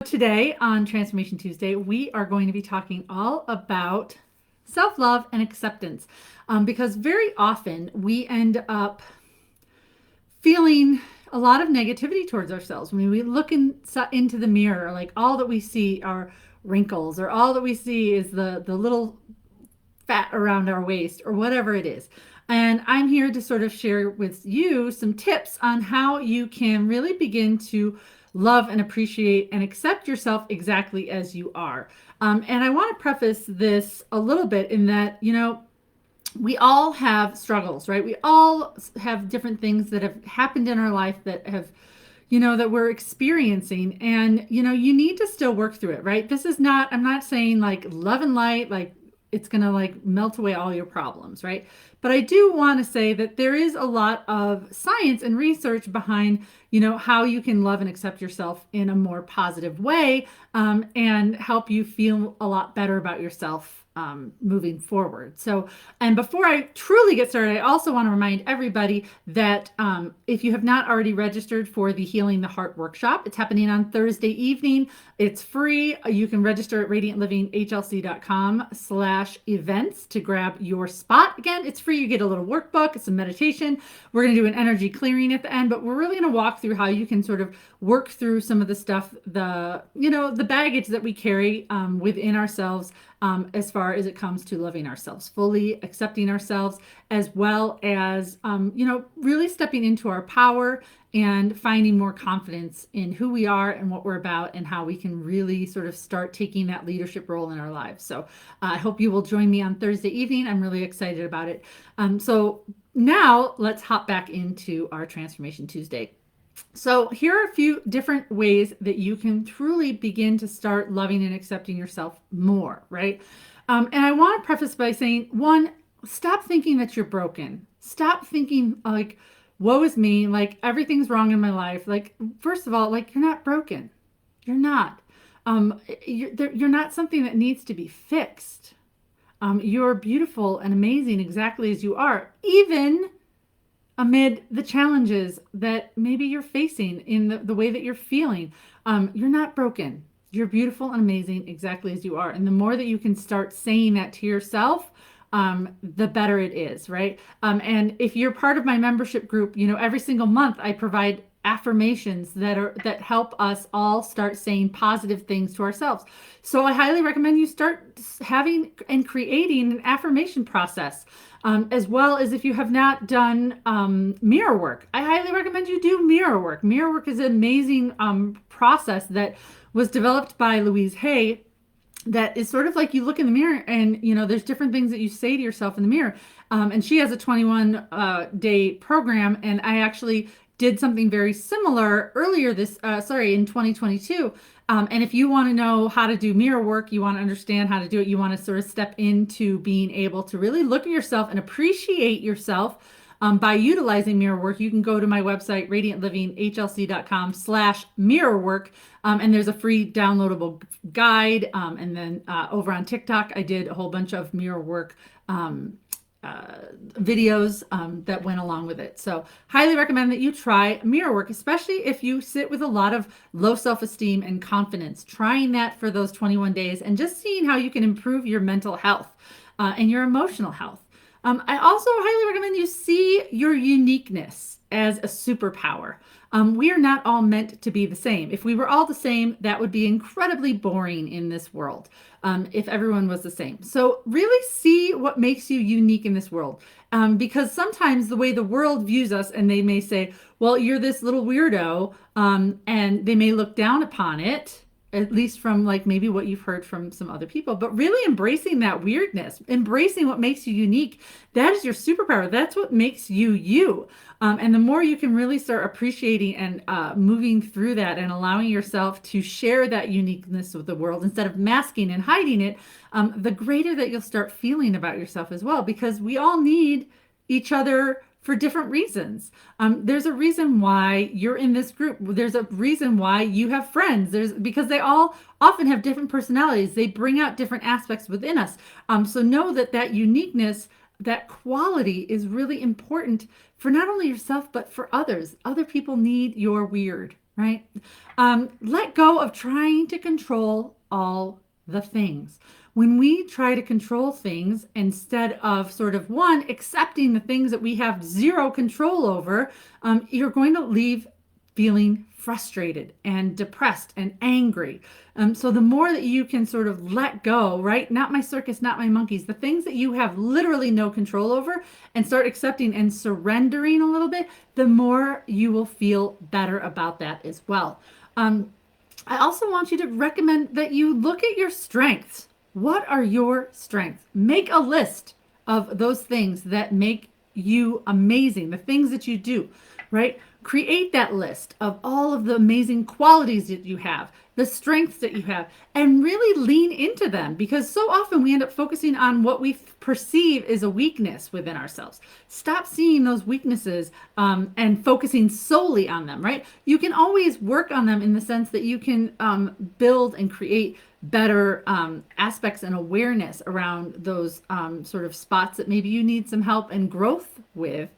Today on Transformation Tuesday, we are going to be talking all about self love and acceptance because very often we end up feeling a lot of negativity towards ourselves. When we look into the mirror, like all that we see are wrinkles, or all that we see is the little fat around our waist, or whatever it is. And I'm here to sort of share with you some tips on how you can really begin to love and appreciate and accept yourself exactly as you are. And I want to preface this a little bit in that, we all have struggles, right? We all have different things that have happened in our life that have, that we're experiencing. And, you need to still work through it, right? This is not, I'm not saying like love and light, like it's going to like melt away all your problems, right? But I do want to say that there is a lot of science and research behind, how you can love and accept yourself in a more positive way, and help you feel a lot better about yourself moving forward. So, and before I truly get started, I also want to remind everybody that if you have not already registered for the Healing the Heart workshop, it's happening on Thursday evening. It's free. You can register at radiantlivinghlc.com/events to grab your spot. Again, it's free. You get a little workbook, it's a meditation. We're going to do an energy clearing at the end, but we're really going to walk through how you can sort of work through some of the stuff, the baggage that we carry within ourselves, as far as it comes to loving ourselves fully, accepting ourselves, as well as, really stepping into our power and finding more confidence in who we are and what we're about, and how we can really sort of start taking that leadership role in our lives. So I hope you will join me on Thursday evening. I'm really excited about it. So now let's hop back into our Transformation Tuesday. So here are a few different ways that you can truly begin to start loving and accepting yourself more, right? And I want to preface by saying, one, stop thinking that you're broken. Stop thinking like, woe is me, like everything's wrong in my life. Like, first of all, like you're not broken. You're not. You're not something that needs to be fixed. You're beautiful and amazing exactly as you are, even amid the challenges that maybe you're facing in the way that you're feeling. You're not broken. You're beautiful and amazing exactly as you are. And the more that you can start saying that to yourself, the better it is, right? And if you're part of my membership group, every single month I provide affirmations that help us all start saying positive things to ourselves. So I highly recommend you start having and creating an affirmation process. As well as if you have not done mirror work, I highly recommend you do mirror work. Mirror work is an amazing process that was developed by Louise Hay, that is sort of like you look in the mirror and, there's different things that you say to yourself in the mirror. And she has a 21 day program. And I actually did something very similar earlier in 2022. And if you want to know how to do mirror work, you want to understand how to do it, you want to sort of step into being able to really look at yourself and appreciate yourself by utilizing mirror work, you can go to my website, radiantlivinghlc.com/mirror work. And there's a free downloadable guide. And then over on TikTok, I did a whole bunch of mirror work videos that went along with it. So highly recommend that you try mirror work, especially if you sit with a lot of low self-esteem and confidence. Trying that for those 21 days and just seeing how you can improve your mental health and your emotional health. I also highly recommend you see your uniqueness as a superpower. We are not all meant to be the same. If we were all the same, that would be incredibly boring in this world, if everyone was the same. So really see what makes you unique in this world. Because sometimes the way the world views us, and they may say, well, you're this little weirdo, and they may look down upon it, at least from like maybe what you've heard from some other people, but really embracing that weirdness, embracing what makes you unique. That is your superpower. That's what makes you you. And the more you can really start appreciating and moving through that and allowing yourself to share that uniqueness with the world instead of masking and hiding it, the greater that you'll start feeling about yourself as well, because we all need each other for different reasons. There's a reason why you're in this group. There's a reason why you have friends. Because they all often have different personalities. They bring out different aspects within us. So know that uniqueness, that quality is really important for not only yourself, but for others. Other people need your weird. right? Let go of trying to control all the things. When we try to control things instead of sort of one, accepting the things that we have zero control over, you're going to leave feeling frustrated and depressed and angry. So the more that you can sort of let go, right? Not my circus, not my monkeys, the things that you have literally no control over, and start accepting and surrendering a little bit, the more you will feel better about that as well. I also want you to recommend that you look at your strengths. What are your strengths? Make a list of those things that make you amazing, the things that you do, right? Create that list of all of the amazing qualities that you have, the strengths that you have, and really lean into them, because so often we end up focusing on what we perceive is a weakness within ourselves. Stop seeing those weaknesses and focusing solely on them, right? You can always work on them in the sense that you can build and create better aspects and awareness around those sort of spots that maybe you need some help and growth with.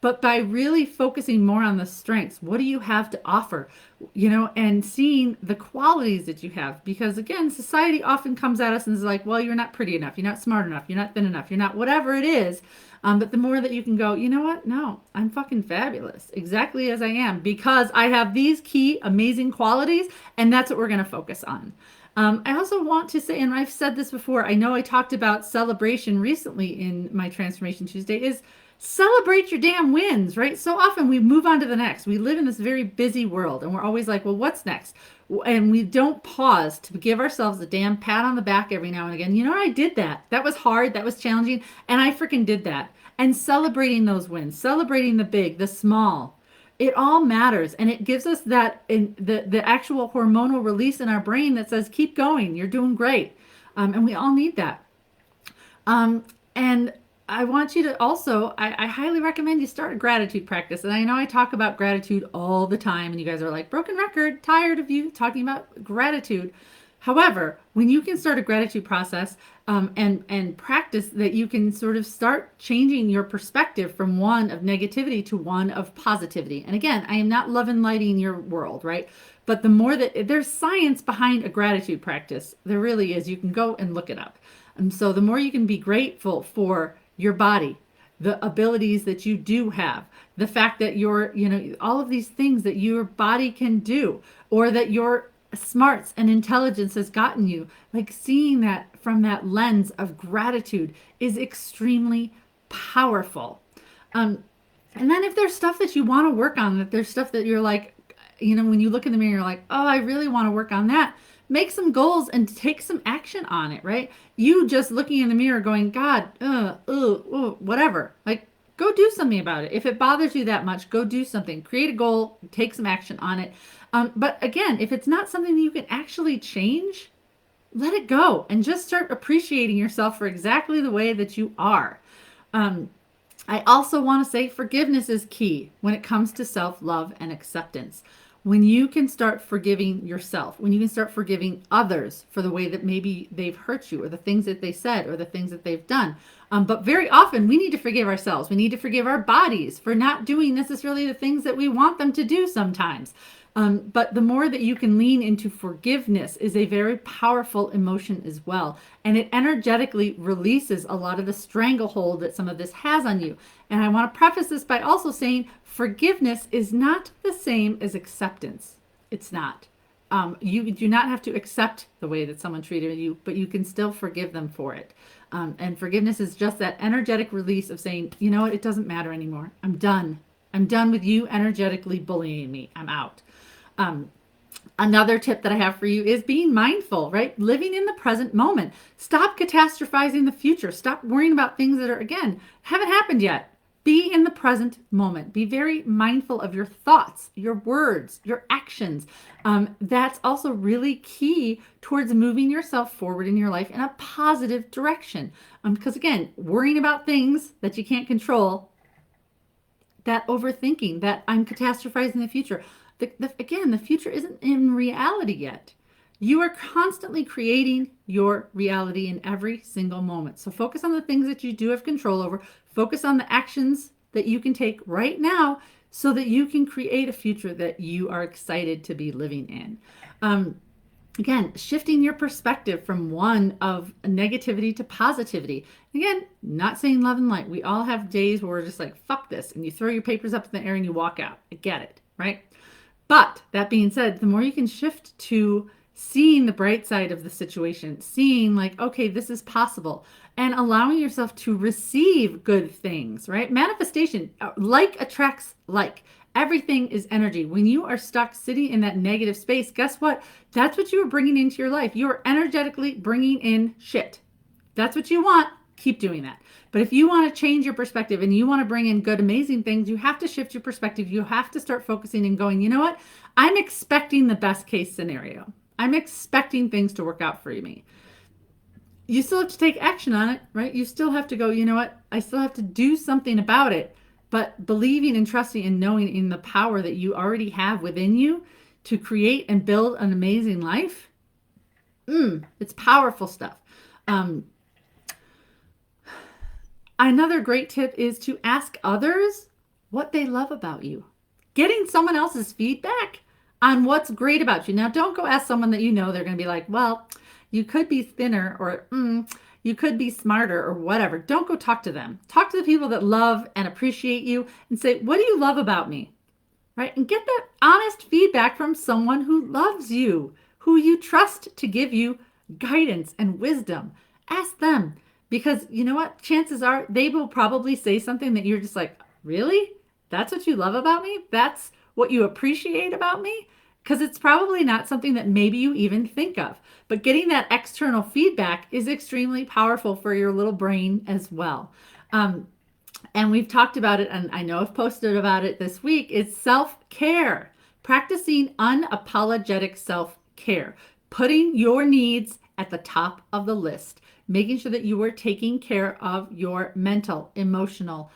But by really focusing more on the strengths, what do you have to offer, and seeing the qualities that you have? Because again, society often comes at us and is like, well, you're not pretty enough, you're not smart enough, you're not thin enough, you're not whatever it is. But the more that you can go, you know what? No, I'm fucking fabulous exactly as I am, because I have these key amazing qualities, and that's what we're going to focus on. I also want to say, and I've said this before, I know I talked about celebration recently in my Transformation Tuesday, is celebrate your damn wins, right? So often we move on to the next. We live in this very busy world, and we're always like, well, what's next? And we don't pause to give ourselves a damn pat on the back every now and again. You know what? I did that. That was hard. That was challenging. And I freaking did that. And celebrating those wins, celebrating the big, the small, it all matters, and it gives us that in the actual hormonal release in our brain that says keep going, you're doing great. And we all need that. And I want you to also, I highly recommend you start a gratitude practice. And I know I talk about gratitude all the time, and you guys are like, broken record, tired of you talking about gratitude. However, when you can start a gratitude process and practice that, you can sort of start changing your perspective from one of negativity to one of positivity. And again, I am not love and lighting your world, right? But the more that there's science behind a gratitude practice, there really is. You can go and look it up. And so the more you can be grateful for your body, the abilities that you do have, the fact that all of these things that your body can do, or that your smarts and intelligence has gotten you, like seeing that from that lens of gratitude is extremely powerful. And then if there's stuff that you want to work on, that there's stuff that you're like, when you look in the mirror, you're like, oh, I really want to work on that. Make some goals and take some action on it, right? You just looking in the mirror going, God, whatever. Like, go do something about it. If it bothers you that much, go do something. Create a goal, take some action on it. But again, if it's not something that you can actually change, let it go and just start appreciating yourself for exactly the way that you are. I also want to say forgiveness is key when it comes to self-love and acceptance. When you can start forgiving yourself, when you can start forgiving others for the way that maybe they've hurt you, or the things that they said, or the things that they've done. But very often we need to forgive ourselves. We need to forgive our bodies for not doing necessarily the things that we want them to do sometimes. But the more that you can lean into forgiveness is a very powerful emotion as well. And it energetically releases a lot of the stranglehold that some of this has on you. And I want to preface this by also saying forgiveness is not the same as acceptance. It's not. You do not have to accept the way that someone treated you, but you can still forgive them for it. And forgiveness is just that energetic release of saying, you know what, it doesn't matter anymore. I'm done. I'm done with you energetically bullying me. I'm out. Another tip that I have for you is being mindful, right? Living in the present moment. Stop catastrophizing the future. Stop worrying about things that are, again, haven't happened yet. Be in the present moment. Be very mindful of your thoughts, your words, your actions. That's also really key towards moving yourself forward in your life in a positive direction. Because again, worrying about things that you can't control, that overthinking, that I'm catastrophizing the future. Again, the future isn't in reality yet. You are constantly creating your reality in every single moment. So focus on the things that you do have control over. Focus on the actions that you can take right now so that you can create a future that you are excited to be living in. Um, Again, shifting your perspective from one of negativity to positivity. Again, not saying love and light. We all have days where we're just like, fuck this, and you throw your papers up in the air and you walk out. I get it, right? But that being said, the more you can shift to seeing the bright side of the situation, seeing like, okay, this is possible, and allowing yourself to receive good things, right? Manifestation, like attracts like. Everything is energy. When you are stuck sitting in that negative space, guess what? That's what you are bringing into your life. You are energetically bringing in shit. That's what you want. Keep doing that. But if you want to change your perspective and you want to bring in good, amazing things, you have to shift your perspective. You have to start focusing and going, you know what? I'm expecting the best case scenario. I'm expecting things to work out for me. You still have to take action on it, right? You still have to go, you know what? I still have to do something about it. But believing and trusting and knowing in the power that you already have within you to create and build an amazing life, it's powerful stuff. Um, Another great tip is to ask others what they love about you. Getting someone else's feedback on what's great about you. Now, don't go ask someone that you know they're going to be like, well, you could be thinner or you could be smarter or whatever. Don't go talk to them. Talk to the people that love and appreciate you and say, what do you love about me? Right? And get that honest feedback from someone who loves you, who you trust to give you guidance and wisdom. Ask them because you know what? Chances are they will probably say something that you're just like, really? That's what you love about me? That's what you appreciate about me? Because it's probably not something that maybe you even think of. But getting that external feedback is extremely powerful for your little brain as well. And we've talked about it, and I know I've posted about it this week, is self-care. Practicing unapologetic self-care. Putting your needs at the top of the list. Making sure that you are taking care of your mental, emotional,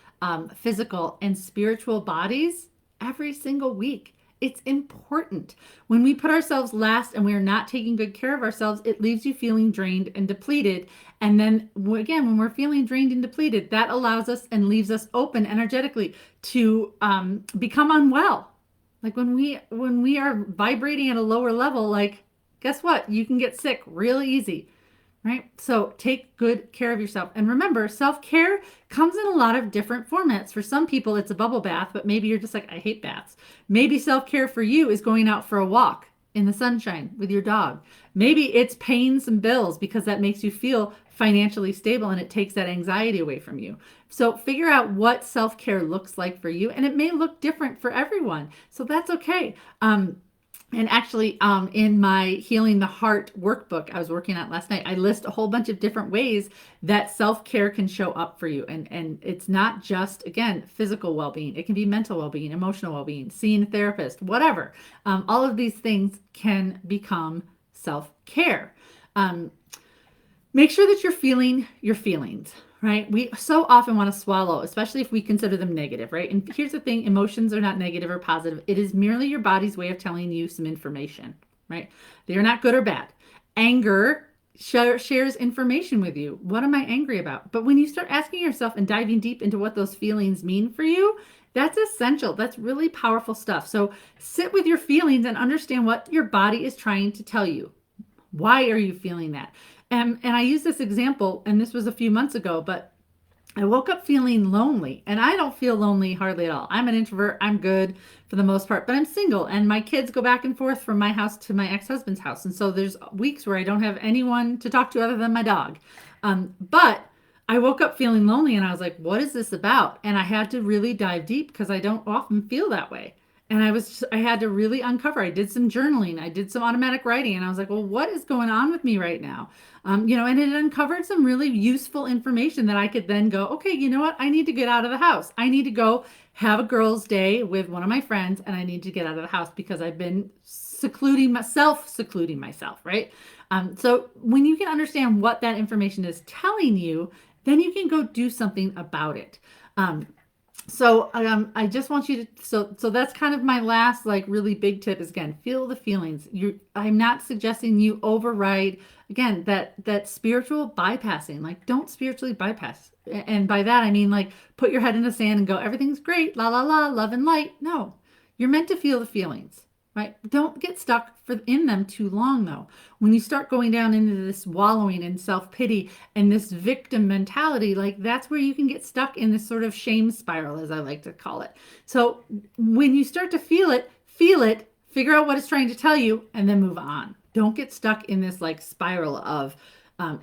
physical, and spiritual bodies every single week. It's important. When we put ourselves last and we are not taking good care of ourselves, it leaves you feeling drained and depleted. And then again, when we're feeling drained and depleted, that allows us and leaves us open energetically to become unwell. Like when we are vibrating at a lower level, like guess what? You can get sick real easy. Right? So take good care of yourself. And remember, self-care comes in a lot of different formats. For some people, it's a bubble bath, but maybe you're just like, I hate baths. Maybe self-care for you is going out for a walk in the sunshine with your dog. Maybe it's paying some bills because that makes you feel financially stable and it takes that anxiety away from you. So figure out what self-care looks like for you, and it may look different for everyone. So that's okay. And actually, in my Healing the Heart workbook I was working on last night, I list a whole bunch of different ways that self-care can show up for you. And it's not just, again, physical well-being. It can be mental well-being, emotional well-being, seeing a therapist, whatever. All of these things can become self-care. Make sure that you're feeling your feelings, right? We so often want to swallow, especially if we consider them negative, right? And here's the thing, emotions are not negative or positive. It is merely your body's way of telling you some information, right? They are not good or bad. Anger shares information with you. What am I angry about? But when you start asking yourself and diving deep into what those feelings mean for you, that's essential. That's really powerful stuff. So sit with your feelings and understand what your body is trying to tell you. Why are you feeling that? And I use this example, and this was a few months ago, but I woke up feeling lonely, and I don't feel lonely hardly at all. I'm an introvert. I'm good for the most part, but I'm single, and my kids go back and forth from my house to my ex-husband's house. And so there's weeks where I don't have anyone to talk to other than my dog. But I woke up feeling lonely, and I was like, what is this about? And I had to really dive deep because I don't often feel that way. And I had to really uncover. I did some journaling. I did some automatic writing. And I was like, well, what is going on with me right now? And it uncovered some really useful information that I could then go, okay, you know what? I need to get out of the house. I need to go have a girls' day with one of my friends, and I need to get out of the house because I've been secluding myself, right? So when you can understand what that information is telling you, then you can go do something about it. So I just want you to so that's kind of my last like really big tip is again feel the feelings. I'm not suggesting you override again that spiritual bypassing. Like don't spiritually bypass. And by that I mean like put your head in the sand and go everything's great, la la la, love and light. No, you're meant to feel the feelings, right? Don't get stuck in them too long though. When you start going down into this wallowing in self-pity and this victim mentality, like that's where you can get stuck in this sort of shame spiral, as I like to call it. So when you start to feel it, figure out what it's trying to tell you, and then move on. Don't get stuck in this like spiral of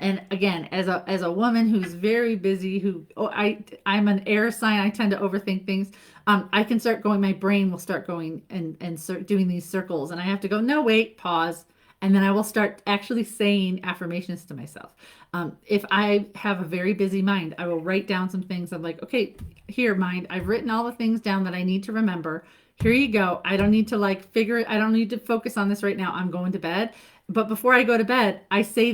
and again, as a woman who's very busy, who I'm an air sign, I tend to overthink things. I can start going, my brain will start going and start doing these circles, and I have to go, no, wait, pause, and then I will start actually saying affirmations to myself. If I have a very busy mind, I will write down some things. I'm like, okay, here, mind, I've written all the things down that I need to remember. Here you go. I don't need to like figure it. I don't need to focus on this right now. I'm going to bed. But before I go to bed, I say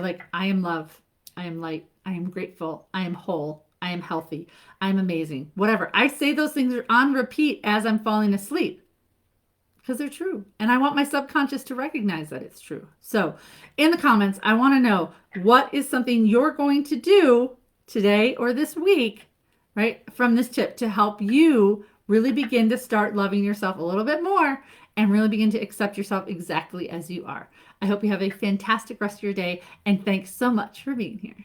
like, I am love. I am light. I am grateful. I am whole. I am healthy. I am amazing. Whatever. I say those things are on repeat as I'm falling asleep because they're true. And I want my subconscious to recognize that it's true. So, in the comments, I want to know what is something you're going to do today or this week, right, from this tip to help you really begin to start loving yourself a little bit more and really begin to accept yourself exactly as you are. I hope you have a fantastic rest of your day and thanks so much for being here.